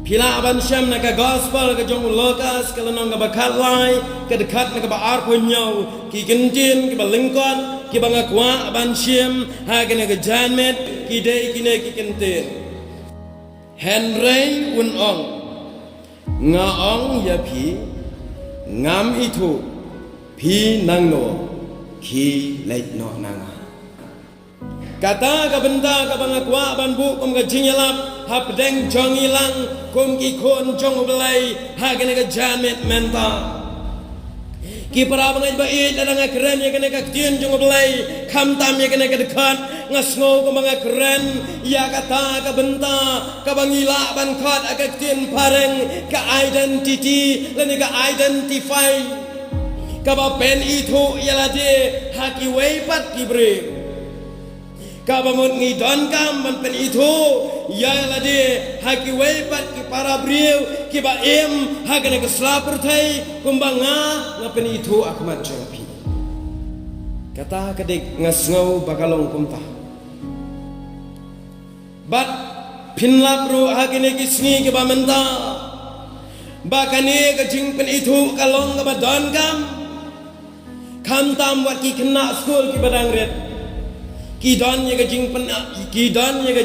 Pila aban syam na ka gospel ka jong lokas ka lanong ka bakat lai ka dekat na ka ba arponyaw ki kentin ki balingkon ki bangakwa aban syam ha ka na ka janmet ki day ki na ki kentin Henry un ong nga ong ya pi ngam itu pi nang no ki leit no nanga kata ka benda ka bangakwa ban bu kum ka jingelap ha pedeng jong ilang kum ki kon jong belai ha kena ka jamet menta ki para bangai ba it ada nga keren ya kena ka tien jong belai kham tam ya kena ka dekat ngasngo ko mga keren ya kata ka benda ka bangila ban khat ak tien pareng ka identity lani ka identify ka ba pen itu ya de ha ki wei pat ki bre kabangun ngidon kam ban pen itu ya lade haki wei pat ki para brieu ki ba em hakane ke slapur thai kumbanga ngapen itu akmat jompi kata kedek ngasngau bakalong kumta bat pinlap ru hakane ki sngi ki ba menta bakane ke jing pen itu kalong ka ba don kam tam wat ki kena school ki badang ret Kidon ya ka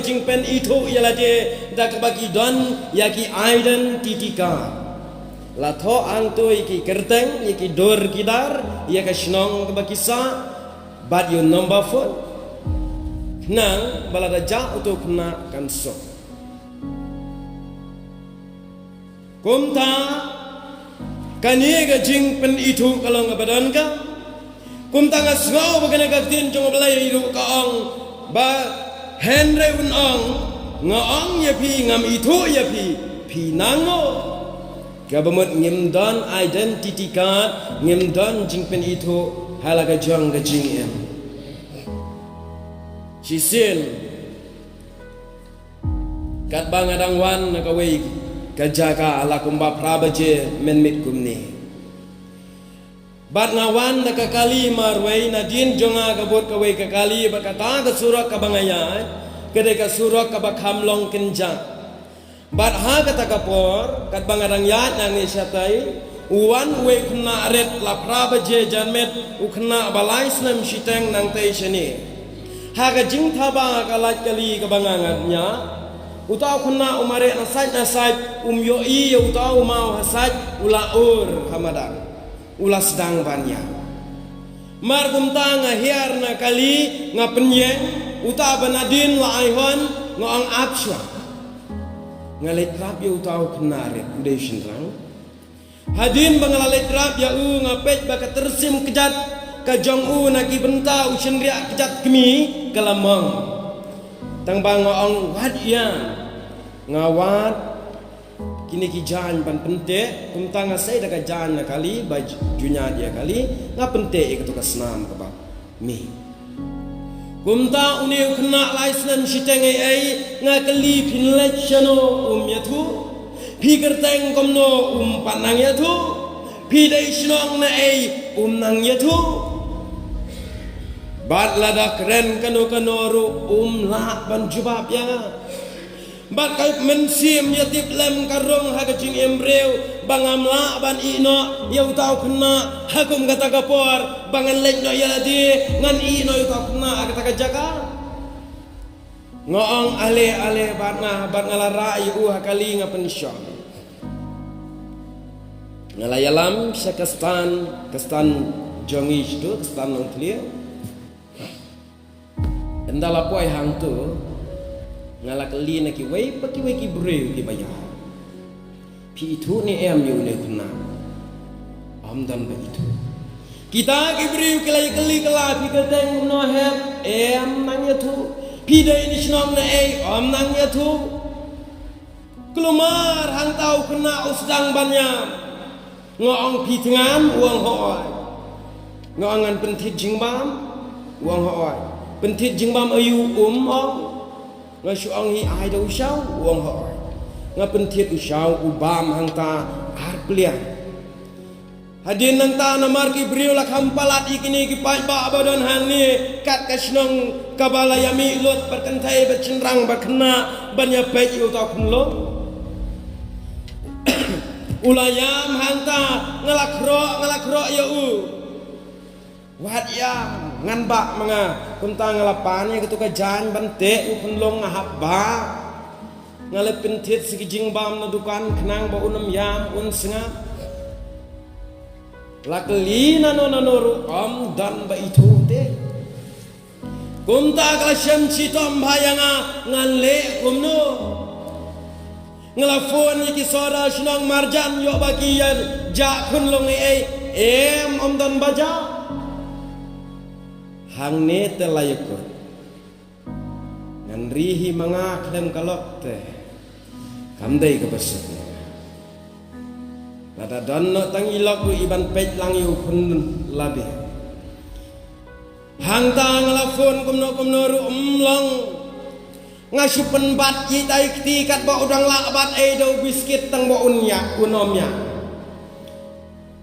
jing pen itu ialah dia dak bagi don ya ki identity card la tho ang tu ki kerteng ya ki dor kidar ya ka snong ka bakisa but your number phone nang balada ja untuk na kanso kumta kani ka jing pen itu kalau ngabadan ka kum tanga sngau bagana kaktin jong belai iru kaong ba Henry un ong ngaong ya pi ngam itu ya pi nango gabamot ngimdon identity card ngimdon jingpen itu halaga jong ga jing em chisin kat bangadang wan nakawei kajaka ala kumba prabaje menmit kumni bat ngawan na kakali marway na din jonga kabut kaway kakali bakata ka surak kabangayat kede ka surak kabakhamlong kenja bat ha kata kapor kat bangarang yat nang isyatay uwan we kena aret la prabaje janmet ukna balais nam shiteng nang tay shani ha ka jing thaba kalat kali kabangangatnya utaw kena umare nasaj umyoi utaw mau hasaj ulaur hamadan ulas dang banya mar kumta nga hiar na kali nga penyeng uta banadin la aihon ngong apsya nga letrap ya utaw kenaret foundation rang hadin bangala letrap ya u nga pej baka tersim kejat ka jong u na ki benta u sendria kejat kemi kalamang tang bang ngong wat ya ngawat kini ki jan pan pente kumta nga sai daga jan na kali ba junya dia kali nga pente ikatu ka snam ka ba mi kumta uni khna license shiteng ai nga kali pinlectiono yathu pi kerteng komno panang yathu pi dai shnong na ai nang yathu bat lada keren kano ru la ban jubab ya Bakai mensim yatip lem karong hagajing embreu bangamla ban ino yau tau kena hakum kata kapor bangan lekno yaladi ngan ino yau tau kena kata kajaka ngoong ale bat ngala rai u hakali ngapen syok ngalayalam kestan jongi itu kestan nong clear endala poi hang tu ngalak li na ki wei paki wei ki breu ki bayar pi itu ni em yu ne kuna amdan ba itu kita ki breu ki lai kali kala pi ka teng no hem em nang ya tu pi dai ni shnong na ei am nang ya tu kelumar hang tau kena usdang banya ngong pi tengan uang hoai ngongan pentit jingbam uang hoai pentit jingbam ayu ong nga syuang hi ai do syau wong hoi nga pentit usyau ubam hang ta arplian hadin nang ta namar ki briu la kampalat ikini ki pai ba abadon hang ni kat kasnong kabalayami lot perkentai becenrang bakna banya pej u ta kunlo ulayam hanta ngelakro ya wat yang ngan bak mga kunta ngelapannya gitu ka jan bante ukunlong ngahabba ngalepin tit sikijing bam na dukan kenang ba unam yam senga lakli nanoru dan ba itu te kunta kalasem citom bayanga ngan le kumno ngelafon iki sora sinong marjan yo bagian ja kunlong dan baja hang ne telayakut ngan rihi mga kadang kalok te kamday kabasatnya lada donno tang ilok ku iban pej lang yu kun labi hang ta ngelafon kumno ru umlong ngasupen bat yi tai tikat ba udang lakbat do biskit tang ba unomnya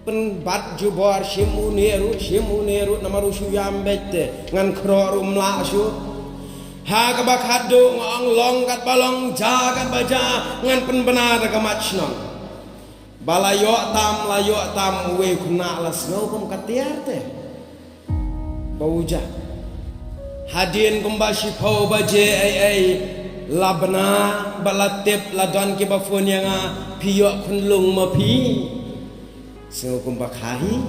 penbat jubor shimuneru namaru suyam bete ngan krorum la su ha ka bakhado ngong long kat balong jagat baja ngan pen benar ka machnong balayo tam we kuna las no kum katiar te bauja hadin kumbashi pau baje ai labna balatep ladon ke bafon yang piyo kunlung mapi sengukum bakhahi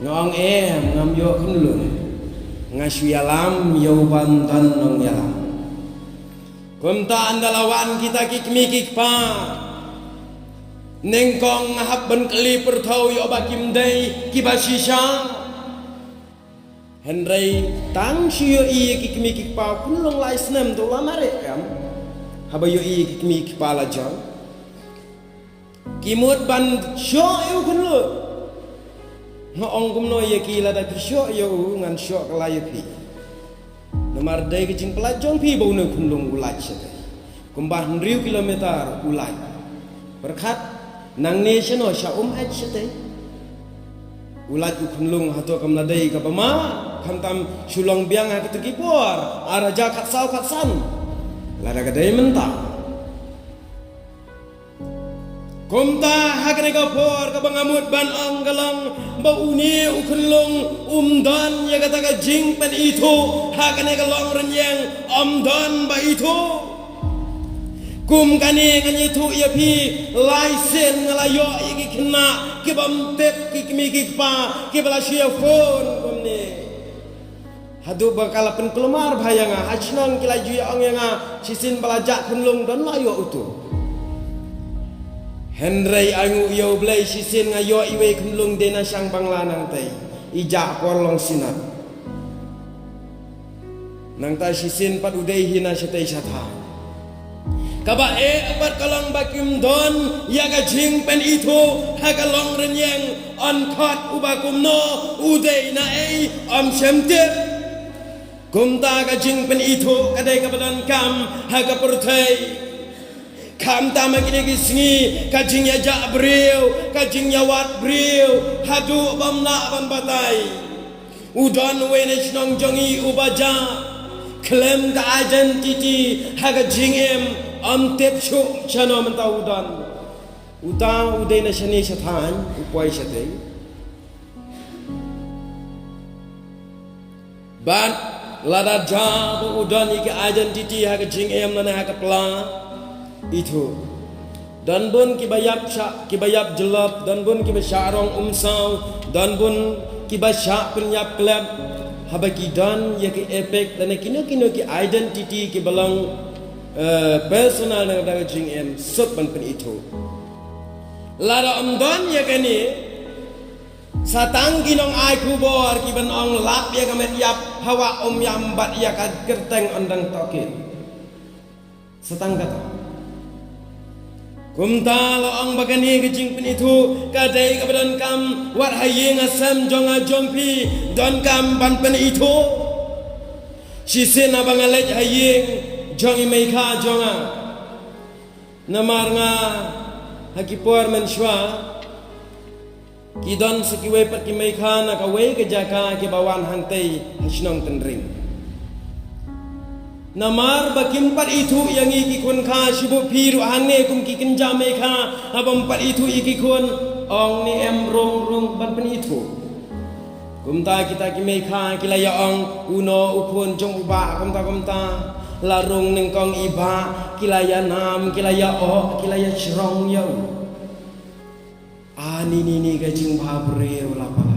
ngong ngam yo kunlun ngasuyalam yo bantan nong yalam kumta andalawan kita kikmikik pa nengkong habban keli pertau yo bakim dai kibasisha henry tang siyo iya kikmikik pa kunlong lai snem to lamare kam haba yo iya kikmikik pa la jang kimut ban syo yu kunlu ngong kumno ye kila da syo yu ngan syo kalaya pi nomar dai kicing pelajong pi bau ne kunlung ulai sete kumbah riu kilometer ulai berkat nang nation sya aj sete ulai ku kunlung hato kam ladai ka pama kam tam sulong biang ha kitukipor araja katsan lada gadai mentah kumta hakne ka por ka bangamut ban ang galang bauni ukunlong umdan ya kata ka jing pen itu hakne ka long renyeng umdan ba itu kum kane ngani tu ya pi laisen ngalayo iki kena ke bam tep ki kimi ki pa ke bala sia phone kumne hadu bakal pen kelumar bayanga hachnong kila ju ang yang sisin balajak kunlong dan layo utu Henry angu yo blai sisin ngayo iwe kunlung dena sang banglanang tai ija korlong sinat nang ta sisin pat udai hina setai satha kaba apat kalong bakim don ya ka jing pen itu ha kalong renyeng on khot ubakum no udai na semte kumta ka jing pen itu kadai ka badan kam ha ka purthai kam tama kini kisngi kajing ya jak beriu kajing ya wat beriu hadu bamna ban batai udon wene nong jongi ubaja klem ka identity haga jingem tep chu chano menta udang udai na shani shathan upoi shate ban lada jab udon iki identity haga jingem na haga pla itu dan bun kibayap jelap dan bun kibasyarong umsaw dan bun kibasyak penyap klep habaki dan ya ki efek dan kino ki identity ki balang personal na daga jing em sub ban pen itu lara dan ya kani satang kinong ai kubor ki ban ong lap ya kamet yap hawa yambat ya ka kerteng andang toke satang kata kumta loong bagani kejing pen itu kadai kebadan kam wat haying asam jonga jongpi don kam ban pen itu sisin abang alej haying jongi meika jonga namar nga hakipor menshwa kidon sekiwe pat ki meika na kawe ke jaka ki bawan hantai hasnong tenring Namar bakimpat itu yang ikikun ka sibuk piru hane kum kikin jame ka abampat itu ikikun ong ni em rong ban pen itu kum ta kita ki ka kila ya ong uno upun jong uba kum ta larung ning kong iba kila ya nam kila ya o kila ya shrong ya ni ga jing ba breu la pa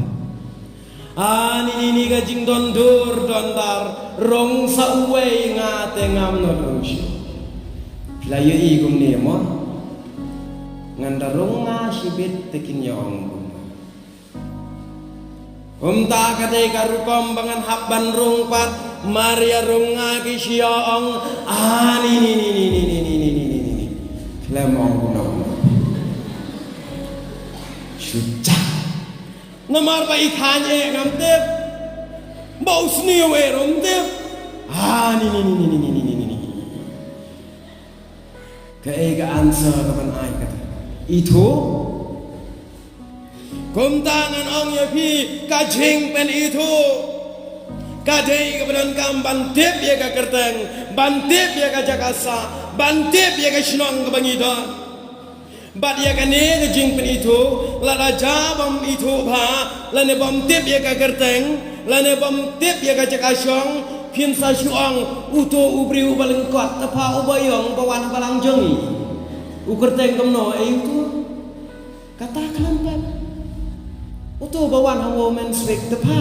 ni ga jing dondur dondar rong sa uwe nga te ngam no rong shi la yu I kum ni mo nganda rong nga shibit tekin yong ta ka te karukom bangan habban rong pat maria rong nga ki siong ni lemong no suca namar ba ikanye ngam tep bau sni we rom tep ni ka answer kapan ai kata itu kum tangan ong ya pi ka jing pen itu ka dei keberan kam bantep ya ka kerteng bantep ya ka jakasa bantep ya ka shnong ka bangidon bat ya kane ke jing pen itu la raja bam itu ba la ne bam tip ya ka kerteng la ne bam tip ya ka jakasong pin sa shuang uto ubri ubaleng kot tapa ubayong bawan balang jongi u kerteng kamno itu kata kelampan uto bawan hawo men swik tapa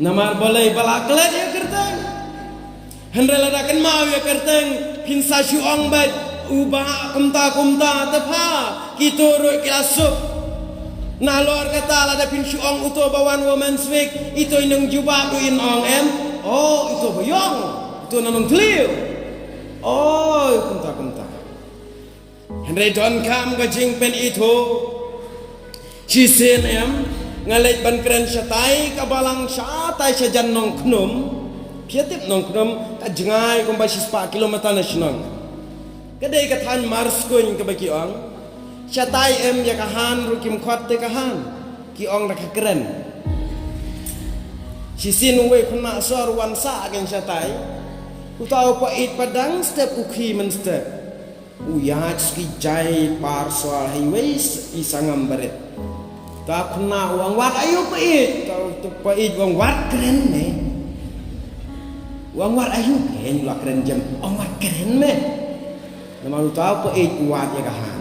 namar boleh balaklet ya kerteng hendra dakan mau ya kerteng pin sa shuang bat ubah kumta tepa kita roi kilasuk nalor kata lada pin syuong uto bawan woman swik itu inang jubah duin ong em itu boyong itu nanong teliu kumta Henry don kam gajing pen itu cisin em ngalek ban keren syatai kabalang syatai sajan nong knum piatip nong knum kajengai kumbasis 4 kilometer nasional kadai kathan mars kun ke bagi ong syatai em ya kahan rukim khot te kahan ki ong rak keren sisin we khuna sor wan sa gen syatai utau pa it padang step ukhi men step uyat ski jai par soal highway isangam baret ta khuna wang wat ayu pa it tau tu pa it wang wat keren ne wang wat ayu ken la keren jam ong wat keren me nama lu tahu apa kuat ya kahan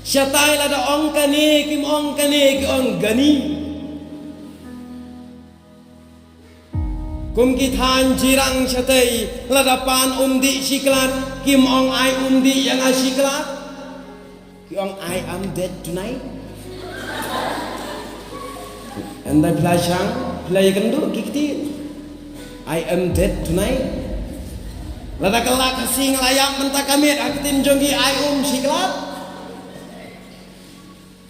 syatai lada ong kane kim ong kane ki ong gani kum ki than jirang syatai lada pan umdi siklat kim ong ai umdi yang asiklat ki ong I am dead tonight and I play kendur kikti I am dead tonight lada kelak kasing layak mentak kamit akitin jongi ai siklat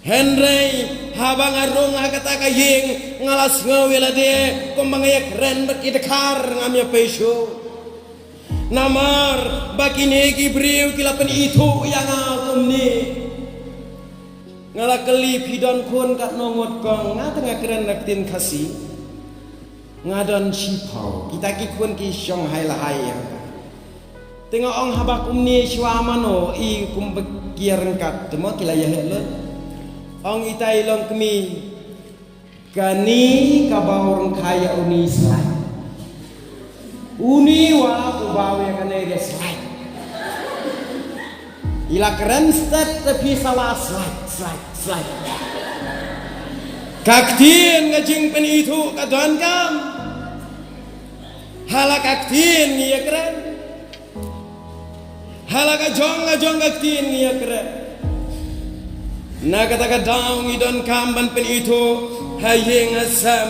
Henry habang arung kata kaying ngalas ngawila de kumbangayak ren berkidekar ngamya peso namar bakine gibriu kilapan itu yang akum ni ngala kelip hidon kun kat nongot kong ngatengah keren akitin kasih ngadon sipau kita kikun ki syong hai lahai yang tengok ong habakum ni syuamano I kumbekiar kat temo kila ya helot ong itai long kemi kani kabaurang kaya uni slide uni wa ubawe kane ge slide ila keren step tapi salah slide kaktin ngajing pen itu kadon kam halak kaktin ya keren halaga jong kaktin ya keren na kata daung idon kamban pen itu hayeng asam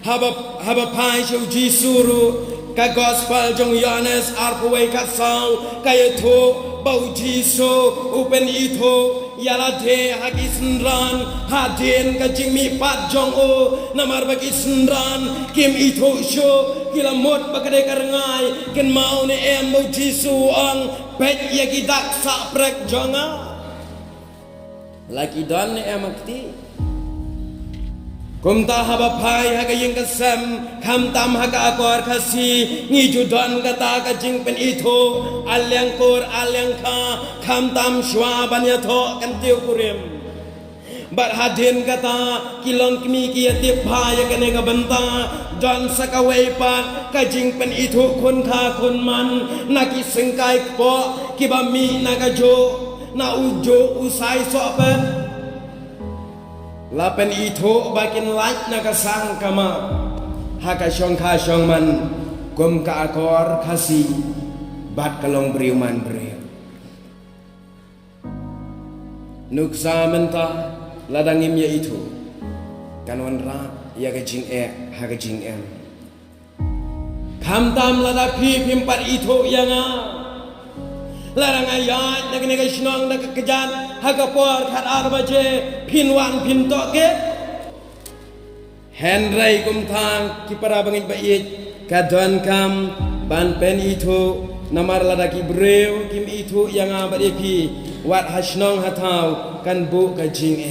haba pai shau jisuru ka gospel jong Yohanes arpawai kasau kaya to bau jisu upen itu yala de hagi senran hadin ka jingmi pat jong o namar bagi senran kim itu sho kila mot bakade karengai ken mau ne em bau jisu ang pet yagi daksa prek jonga lagi don ne em akti kum ta haba phai ha ka ying ka sam kham tam ha ka akor khasi ngi ju don ka ta ka jing pen i tho alyang kor alyang kha kham tam shwa ban ya tho kan tiu kurim bar hadin kata kilong kimi kia tip phaya kene ka banta don sakawai pat ka jing pen i tho kun kha kun man na ki sengkai po ki ba mi na ka jo na ujo usai so pen lapen itu bakin laj na kasang kama haka syong ka syong man kum ka akor kasi bat kalong briuman briu nuksa menta ladangim ya itu kanwan ra ya ka jing haka jing em kam tam lada pi pimpat itu yang larang ayat nak ni kasnong nak kejan hagapor khat arbaje pinwan pintok ke Henry kum thang ki para bangin bait kadon kam ban pen itu namar lada ki breu kim itu yang abade pi wat hasnong hatau kan bu ka jing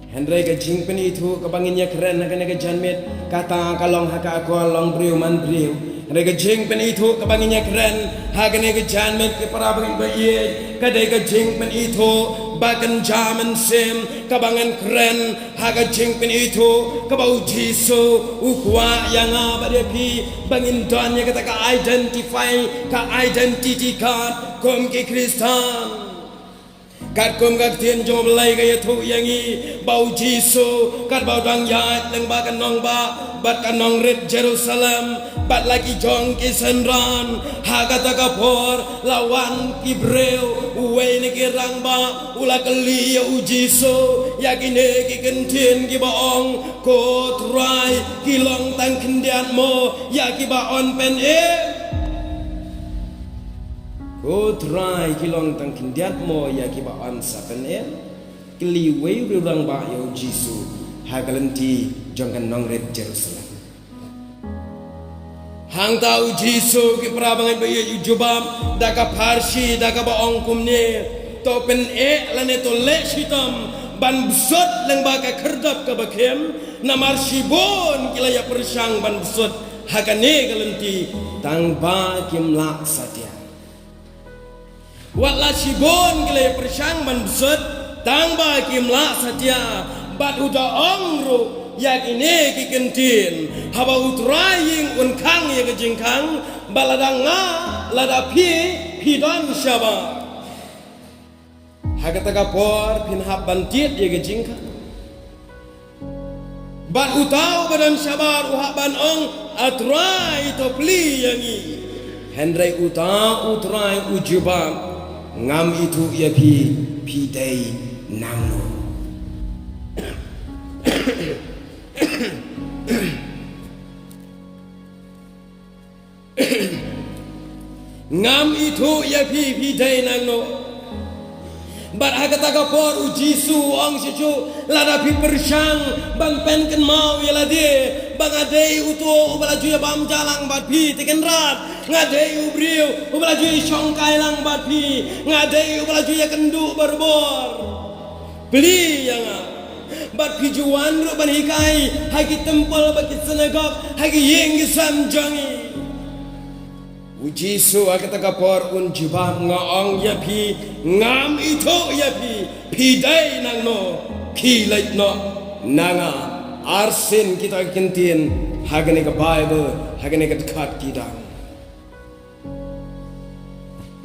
Henry ka jing pen itu ka bangin ya keren nak ni janmet kata kalong haka ko long breu man breu Rega jing pen itu kebanginya keren hagane ke janmet ke para bangin bayi kadai ke jing pen itu bagan jaman sim kebangan keren haga jing pen itu kebau jisu ukwa yang abade pi bangin donnya kata ka identify ka identity card kom ke Kristen kat kum kat tien jom lai gaya thu yangi bau jisu kat bau dang yat leng ba kan nong ba bat kan nong red Jerusalem bat lagi jong ki senran haga taka por lawan ki breu uwe ne ki rang ba ula kali ya ujisu yakine ki kentien ki baong ko try ki long tang kendian mo ya ki ba on pen Ko try kilong tang kindiat mo ya ki ba an sapen kili wei rurang ba yo jisu hagalenti jongkan nong red Jerusalem hang tau jisu ki prabangan ba ye jubam daka parsi daka ba ongkum ne to pen lane to le shitam ban busot leng ba ka kerdap ka bakem namar shibon kila ya persang ban busot hagane galenti tang ba kim lak satya Watla shibon gile persang ban besut tang ba kim la satya bat uda ongru yakine ki kentin haba utraying un kang ya kejingkang baladanga lada pi don shaba hagata kapor pin hab bantit ya kejingkang bat utau badan shabar uhaban ong atrai to pli yangi Henry utau utrai ujubam ngam itu ya pi dai nangno ngam itu ya pi dai nangno bar hagata ka por ujisu ong sichu lada pi persang bang pen ken mau ya lade bang adei utu ubala juya bam jalang bat pi teken rat ngadei ubriu ubala juya songkai lang bat pi ngadei ubala juya kendu berbor beli yang bat pi juan ru ban hikai hagi tempel bagi senegok hagi yeng gisam jangi Ujisu akata kapor un jibam ngaong ya pi ngam itu ya pi dai nang no ki lait no nanga arsin kita kentin hagane ka Bible hagane ka dekat kita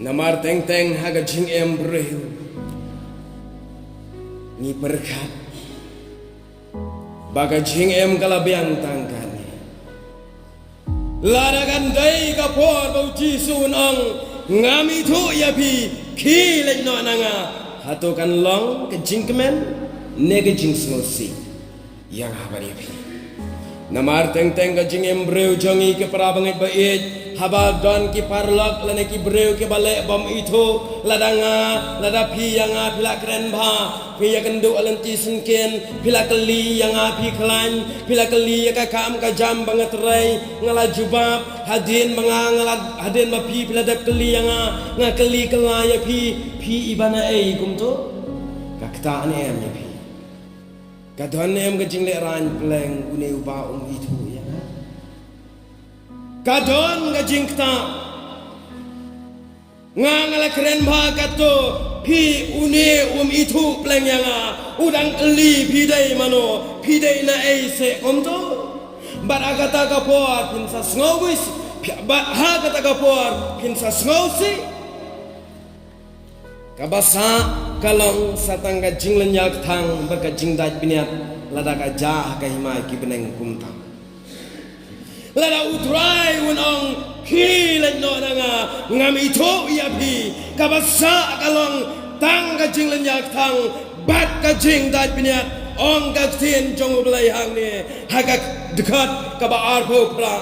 namar teng teng haga jing embreu ni berkat baga jing em kalabiang tangkan ladakan dai kapor bau jisu nang ngami tu ya pi ki lek no nanga hatukan long ke jingkemen ne ke jing smosi yang habari pi namar teng teng ke jing embreu jongi ke prabangai bait haba don ki parlak lane ki breu ke balek bom itu ladanga lada pi yang pila keren ba pi ya kendu alenti sengken pila keli yang pi klan pila keli ya ka kam ka jam banget rai ngala jubab hadin mengangalat hadin ma pi pila dak keli yang ngakeli kelaya ya pi ibana kum to kakta ane em ya pi Kadon em ke jing le ran pleng une uba itu ya. Kadon ke jing ta ngala keren ba kato pi une itu pleng yang udang li pi dai mano pi dai na ei se komto bat agata kapor pin sa ngowis bat ha kata kapor pin sa ngowsi kabasa kalong satangga jing lenyak thang berka jing daj biniat lada ka jah ka himai ki beneng kumta lada utrai unong ki len no nanga ngam itu ia pi kabasa kalong tang ka jing lenyak thang bat ka jing daj biniat ong ka tien jong belai hang ni hagak dekat ka ba arpo pra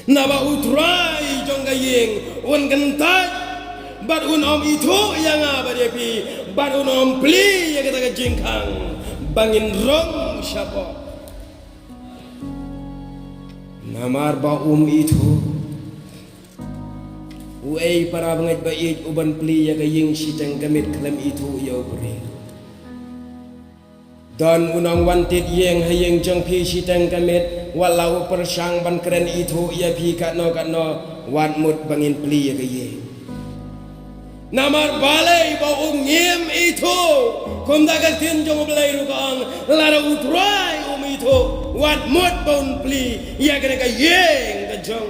naba utrai jong ka ying un gentat bat unom itu yang apa dia pi bat unom beli yang kita kejingkang bangin rong siapa namar ba itu uai para banget baik uban beli yang kaying sitang gamit klaim itu ya beri dan unang wanted yang hayang jang pi sitang gamit walau persang ban keren itu ya pi katno wan mut bangin beli yang kaying namar balai bau ngiem itu kumdaga tinjong belai rukang lara utrai itu wat mut baun pli ya kena ka yeng ka jong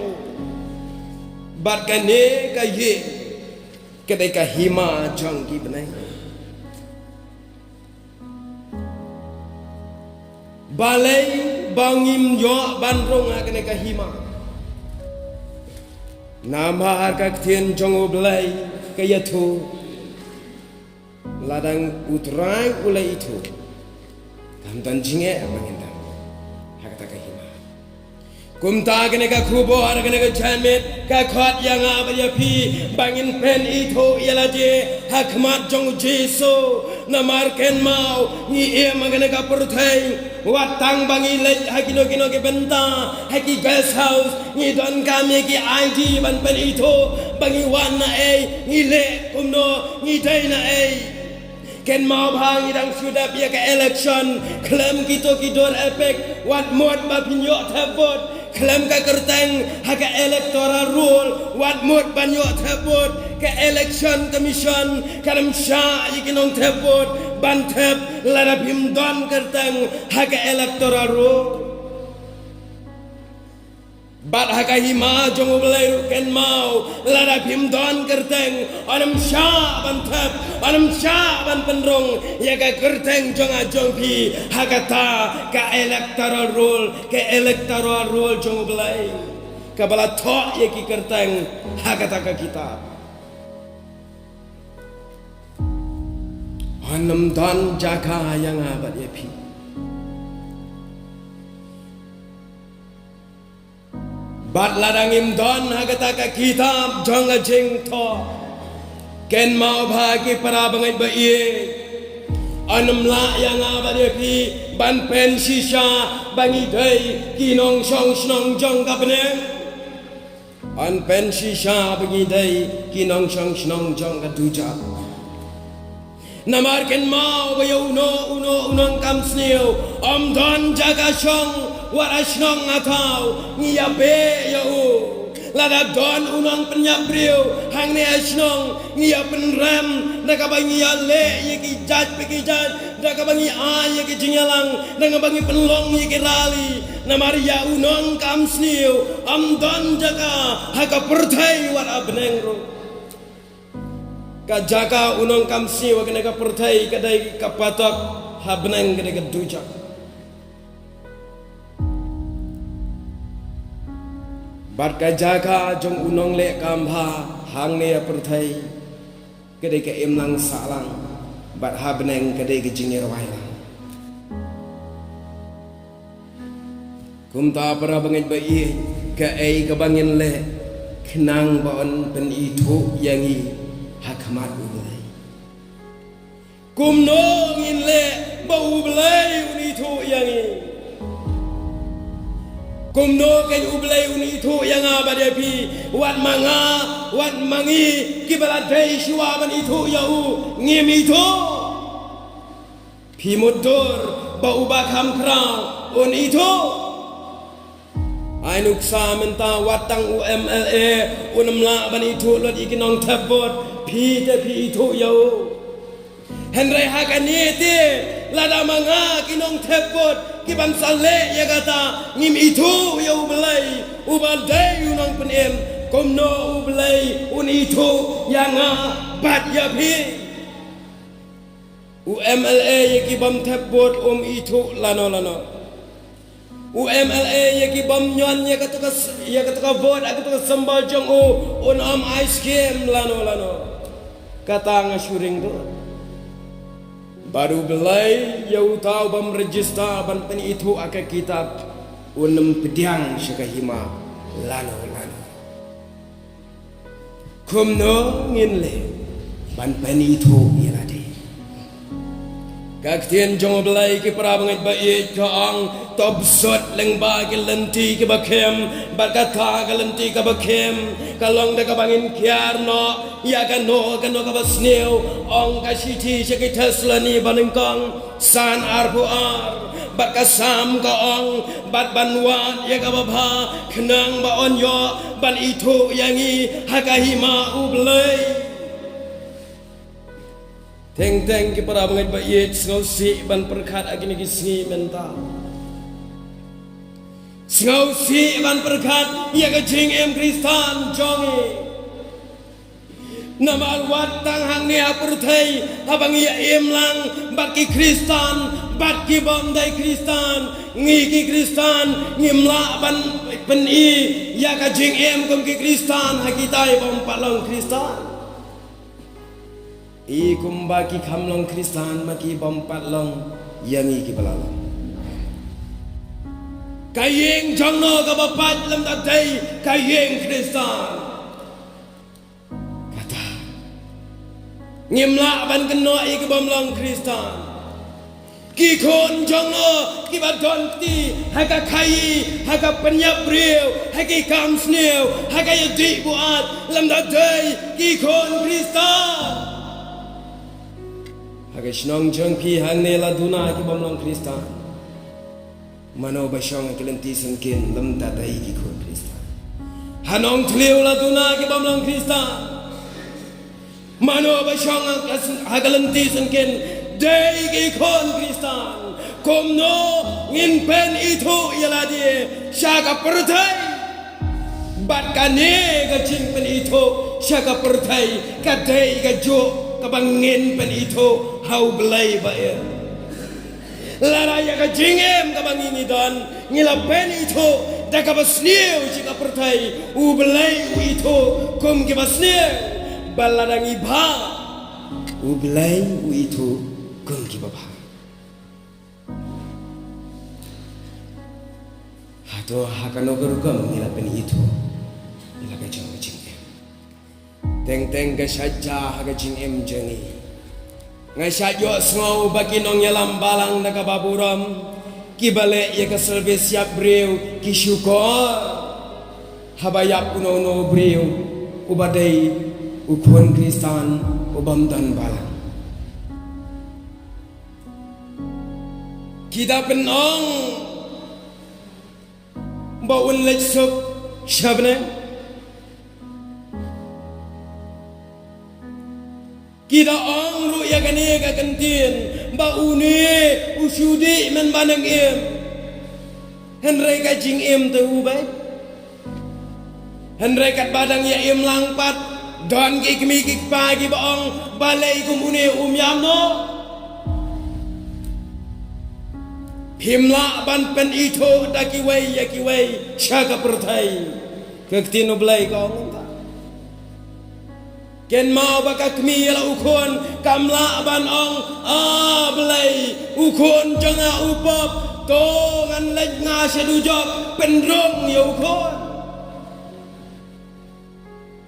bat kane ka ye kedai ka hima jong ki benai balai bangim yo bandrong kena ka hima namar ka tinjong belai kaya tu ladang utrai ulai itu kamtan jinge abangenda hakata kahima kumta kene ka kubo ar kene ka jamet ka khot yang abaya pi bangin pen itu ialah je hakmat jong jesu namar ken mau ni e magane ka perthai watang bangi le hakino kino ke benta haki guest house ni don kami ki ID ban pen itu bangi wana ni le kumno ni dai na ken mau bang idang sudah biar ke election klaim kita kidor efek wat mod ba pinyo thapot klaim ka kerteng haka electoral rule wat mod banyo thapot ke election commission karam sha yikinong thapot ban thap lara bim don kerteng haka electoral rule bat haka hima jong belai ken mau lara bim don kerteng anam sha ban thap anam sha ban penrong ya ka kerteng jong ajong pi hakata ka electoral rule jong belai ka bala tho ya ki kerteng hakata ka kita anam don jaga yang abad ya pi bat ladangim don hagata ka kitab jong ajing tho ken mau bagi para bangai baie anam la yang abade pi ban pen sisa bangi dai kinong song snong jong ka beneng an pen sisa bangi dai kinong song snong jong ka duja namar ken mau bayo uno kam sneo om don jaga song warasnong atau ngiabe ya lada don unang penyabriu hang ne asnong ngia penram nakabangi ale yeki jaj pekijaj nakabangi a yeki jingalang nakabangi penlong yeki rali namaria unang kamsniu am don jaga haka perthai war abnengro ka jaga unang kamsniu kena ka perthai kadai kapatok habneng kena ka dujak bat ka jaga jong unong le kambha hang ne perthai kedai ke emlang salang bat habneng kedai ke jingir wailang kumta para bangit bai ke ai ke bangin le kenang baon pen itu yangi hakmat ulai kumno ngin le bau ulai itu yangi kumno ken ublay unito yang abade pi wat mangi kibala dai shiwa ban itu yau ngim itu Pi motor ba ubah kam krang un itu ai nuksa menta watang UMLA unamla ban itu lot ikinong tabot pi te pi itu yo henry hakani te lada manga kinong tabot kiban sale ya kata ngim itu yo belai ubadai unang penem komno ubelai un itu yang bat ya pi UMLA yaki bam tabot itu lano UMLA yaki bam nyon ya katuka vote aku tuka sambal jong on ice cream lano kata ngasuring tu baru belai yau tahu bam register ban pen itu aka kitab unam pediang syakahima lano kumno nginle ban pen itu irade Kaktian jong belai ke prabangat baik kaang top shot leng bagi lenti ke bakem berkata ke lenti ke bakem kalong dah kabangin kiarno ya kan no ka basneu ong ka siti sekita selani banengkang san arpuar berkasam ka ong bat banwan ya ka babha kenang ba onyo ban itu yangi hakahima ublai Teng ke para bangat bayit sengau si ban perkat agini kisni menta. Sengau si ban perkat ia kecing Kristan jongi. Nama alwat tang hang ni apurthai abang ia lang baki Kristan baki bandai Kristan ngiki Kristan ngimla ban peni ia kecing kum ki Kristan hakitai bom palong Kristan. I kumbaki kamlong Kristan maki bompat long yang iki belalong kayeng jongno ka bapat lam dadai kayeng Kristan kata ngimla ban keno iki bomlong Kristan ki kon jongno ki badon ti haka kai haka penyap riu haki kam sneu haka yedi buat lam dadai ki kon Kristan Haga snong jong pi hang ne la duna ki bomlong Kristan mano basyong kelenti sengkin lam dadai ki kon Kristan hanong tliu la duna ki bomlong Kristan mano basyong haga lenti sengkin dai ki kon Kristan komno ngin pen itu yala die syaka pertai bat kane ka jing pen itu syaka pertai kadai ka jo kabangin pen itu hau belai bae laraya ka jingem kabangin idon ngilapen itu da ka basniu jika pertai u belai itu kum ke basniu baladang iba u belai itu kum ke baba hato hakano gerugam ngilapen itu ilaga jong jingem Teng ke saja haga jingem jengi ngai sajo sngau bagi nong yalam balang naga baburam ki bale ye ka servis siap breu ki syukur habayap uno breu ubadai ukun Kristan ubam dan balang kita penong baun lejsuk syabne kita ong lu ya kani ka kantin ba uni usudi men banang henry ka jing te ubay henry kat badang ya langpat don ki kmi ki pagi ba ong balai kum uni yam no himla ban pen itu daki wei ya ki wei syaka pertai kektino blai ka ong Ken mau baka kmi la ukon kamla ban ong belai ukon janga upop to ngan lej nga sedujok pendrong ya ukon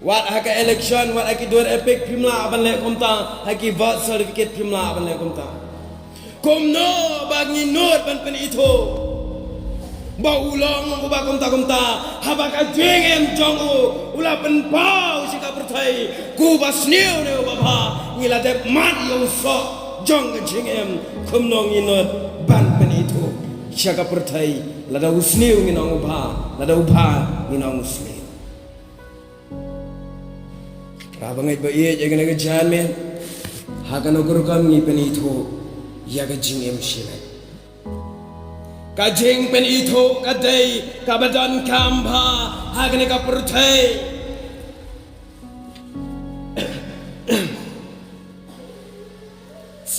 wat haka election wat aki dor epic pimla ban le komta haki vote certificate pimla ban le komta komno bagi not ban pen itu Baulong ubah komta habaka jengem jongu ula penpau sika pertai ku basniu ne baba ngila de mat yo so jong ka jing em kum nong inot ban pen itu syaka pertai lada usniu nginong ubha nginong usniu rabangai ba ye jega naga jan men hakan ogur kam ngi pen itu ya ka jing em shile ka jing pen itu ka dei ka badan kamba hakan ka pertai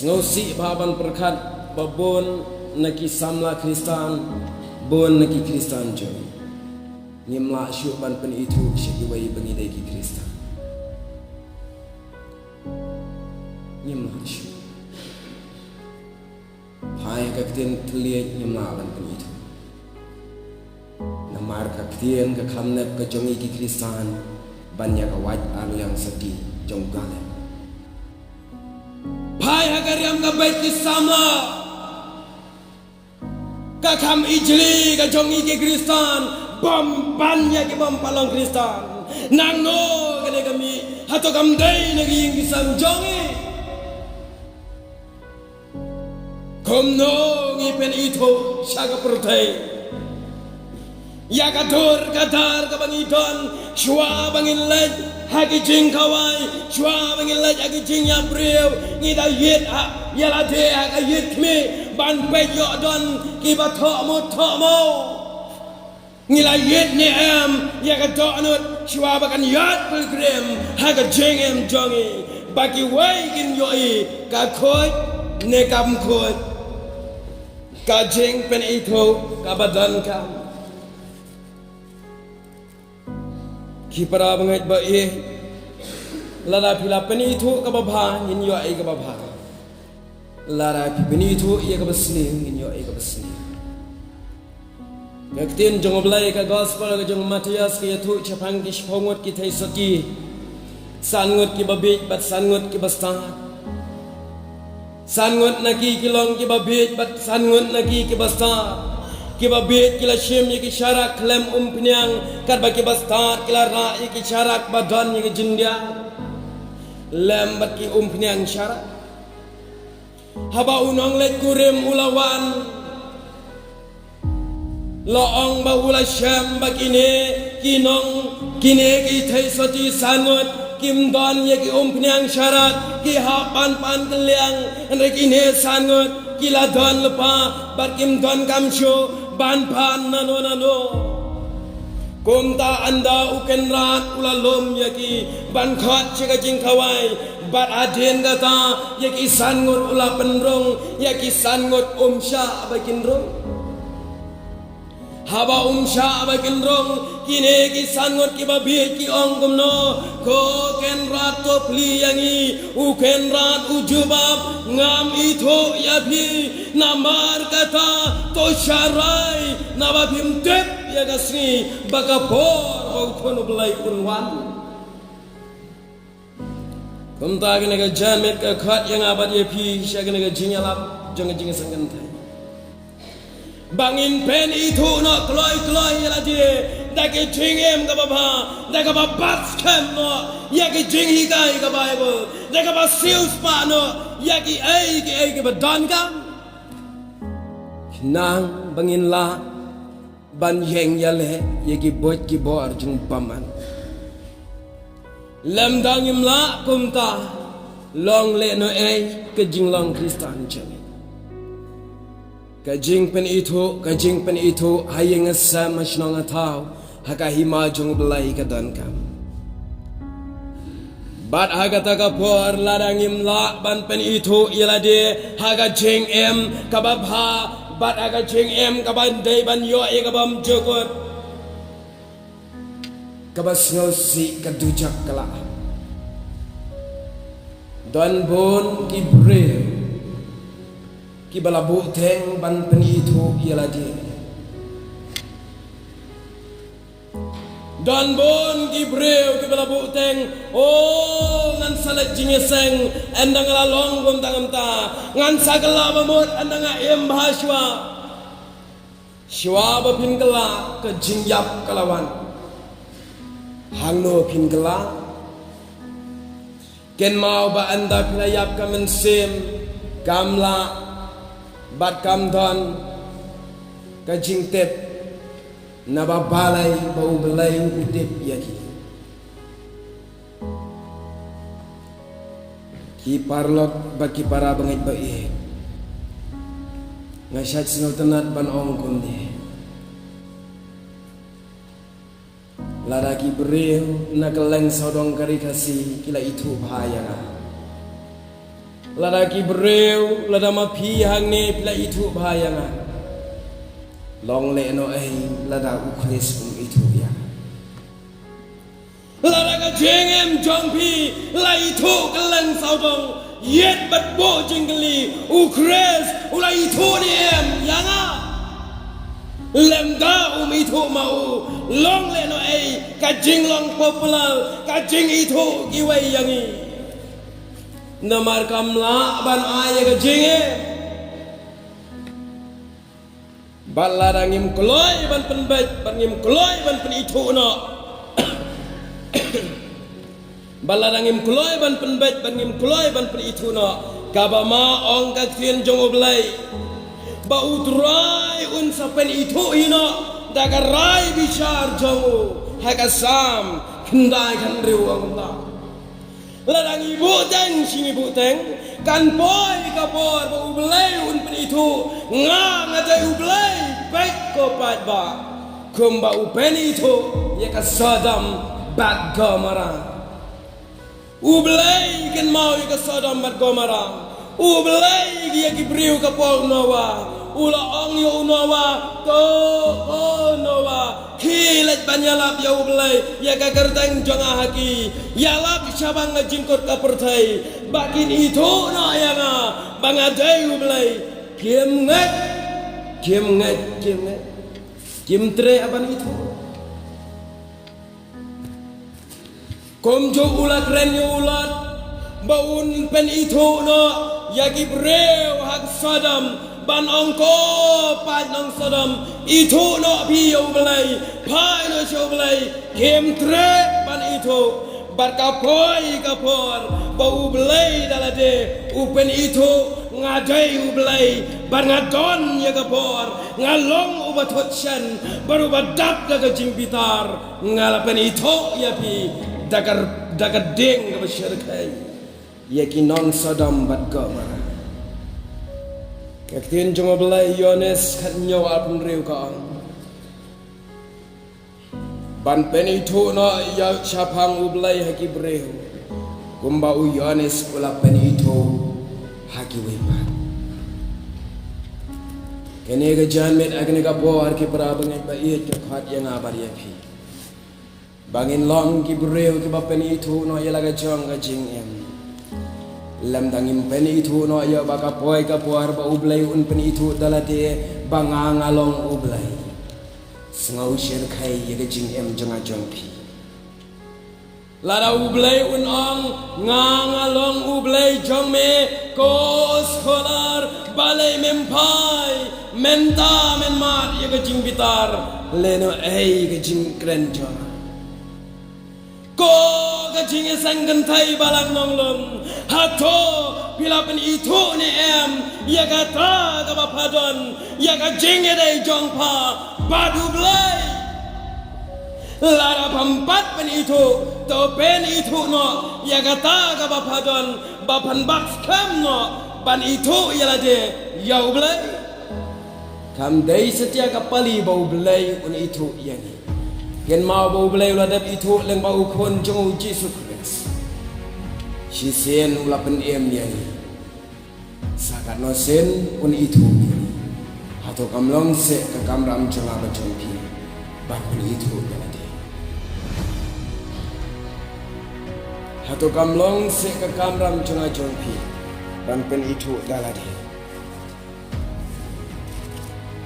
Ngosi baban perkat babon naki samla Kristan bon naki Kristan jo nimla syuban pen itu syiwai bangidai ki Kristan nimla syu hai kakten tliet nimla ban pen itu namar kakten ka khamnep ka jongi ki Kristan banyak awaj anu yang sedih jong galem Hai hagariam ka baik kisama ka kam ijli ka jongi ke Kristan bom banyak ke bom palong Kristan nang no kene kami hato kam dei nagi ing kisam jongi kom no ngipen itu syaga pertai ya kador kadar ka bangidon shwa bangin lej hagi jing kawai shwa bangin lej hagi jing ya breu ngida yet ha yala de ha yet me ban pe yo don ki ba tho mo ngila yet ne am ya ka do anut shwa bakan yat pilgrim haga jing em jongi bagi wai gin yo I ka khoi ne kam khoi ka jing pen itu ka badan kam Kipara banget ba lada pila peni itu ka babha nin yo ai ka babha lada peni itu ia ka basni nin yo ai ka basni kaktin jong oblai ka gospel ka jong Matias ki itu chapang ki shpongot ki thai soti sangot ki babit bat sangot ki basta sangot naki ki long ki babit bat sangot naki ki basta kiba bet kila shem ye ki sharak klem pnyang kar ba ki bastat kila ra ye ki sharak badan ye ki jindia lem bat ki pnyang sharak haba unong le kurem ulawan loong ba ula shem ba kine kinong kine ki thai sati sangot kim don ye ki pnyang sharak ki ha pan keliang re kine sangot kila don lepa bar kim don kamsho ban pan nano kumta anda uken rat ulalom yaki ban khat chika jing kawai bat aden gata yaki sangut ula penrong yaki sangut umsha abakin rong haba umsha abakin rong kine ki sangut ki babi ki ong kumno ko ken rat to pli yangi uken rat ujubab ngam itu yabi namar kata to syarai nababim tep ya gasni bagapor bau kono belai unwan kumta gene ga jamet ka khat yang abad ye pi sya gene ga jinyalap jong jing sangan thai bangin pen itu no kloi ya je dake jingem ka baba dake ba bats kem no ya ki jing higai ka bible dake ba sius pa no ya ki ai ki ba dan kam nang bangin la ban yeng yale ye ki bot ki bor jung paman lam dangim la kumta long le no ke jing long Kristan jeng kajing pen itu hayeng asam masnong atau haka hima jung belai ka dan kam bat haga taka por ladangim la ban pen itu ilade haga jing em kababha bat haga jing em kaban dei ban yo e kabam jokot kabas ngosi kadujak kala dan bon kibre ki balabu teng ban pen itu ilade dan bon ki breu ki balabu teng oh ngan salat jingeseng endang lalong gom tangam ta ngan sagala bamut endang em bahaswa shwa ba pin kala ke jingyap kalawan hangno pin kala ken mau ba anda pilayap ka mensem kamla bat kamdon kajingtep nababalay bau belay utip yaki ki parlok bagi para bangit baik ngasyat sinultanat ban ong kundi ladaki beriu nakeleng sodong karikasi kila itu bahaya ladaki beriu ladama pihang ni kila itu bahaya long le no lada ukris itu ya ladaka jengem jongpi la itu keleng sodong yet bat bo jingli ukris ula itu ni yanga lemda itu mau long le no kajing long popular kajing itu giwai yangi namar kamla ban aya kajing balarangim kloy ban penbet banim kloy ban pen itu no balarangim kloy ban penbet banim kloy ban pen itu no kabama ong kakien jongoblay ba utrai un sapen itu ino dagarai bicar jongo hakasam kendai kan riwang ta ladang ibu teng sing ibu teng kan boy kapor ba ublay un pen itu ngajai ublay baik ko pat ba kumba upen itu ya kasadam bat gomara ublay kan mau ya kasadam bat gomara ublay ya kibriu kapol nawa ula ong yo nawa to nawa kilat banyalap ya ublay ya kagerteng jonga haki ya lap cabang ngajingkot kapertai bakin itu na ya nga bangadai ublay kim nget kim tre aban itu komjo ulat ren yo ulat baun pen itu no ya gibreu hak sadam ban ongko pan nong sadam itu no piyo belai pai no show belai kim tre ban itu bar kapoi kapor bau belai dalade upen itu ngadai ubelai bar ngadon ya kapor ngalong ubat hotsan baru badap daga jimpitar ngalapen itu ya pi dagar deng ke masyarakat ya kinong sadam bat gamar kaktin jongo belai Yones kanyo apun riu kaang ban peni tu no ya syapang ublai haki breu kumba u Yones ula peni tu haki wepan kene ga janmet agne ga boar ki pra bangai ba iet ke khat yang abar ya pi bangin long ki breu ki ba peni tu no ya laga jong ga jing em lam dangim peni itu no ya baka poi ka puar ba ublai un peni itu dalate banganga long ublai sengau sher khai ye jing em jonga jongpi lara ublai un ong nganga long ublai jong me ko scholar balai mempai menta menmar ye jing bitar leno ge jing kren jonga ko kajing sanggan thai balang nonglom hato bila pen itu ni ya kata ka bapadon ya kajing dai jongpa badu blai lara pampat pen itu to pen itu no ya kata ka bapadon bapan baks kam no ban itu ya lade ya blai kam dai setia kapali bau blai un itu yang ken mau bau belai uladap itu leng bau kon jong Jesus Christ si sen ulapen yang sakat no sen un itu hato kamlong se ke kamram jonga bajompi bakun itu dalade hato kamlong se ke kamram jonga jompi ban itu dalade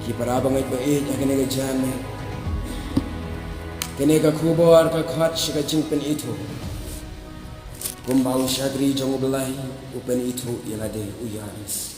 ki para bangai bae agane ga jame kene ka khubor ka khat shiga jingpen itu kumbau syagri jong belai upen itu yalade uyaris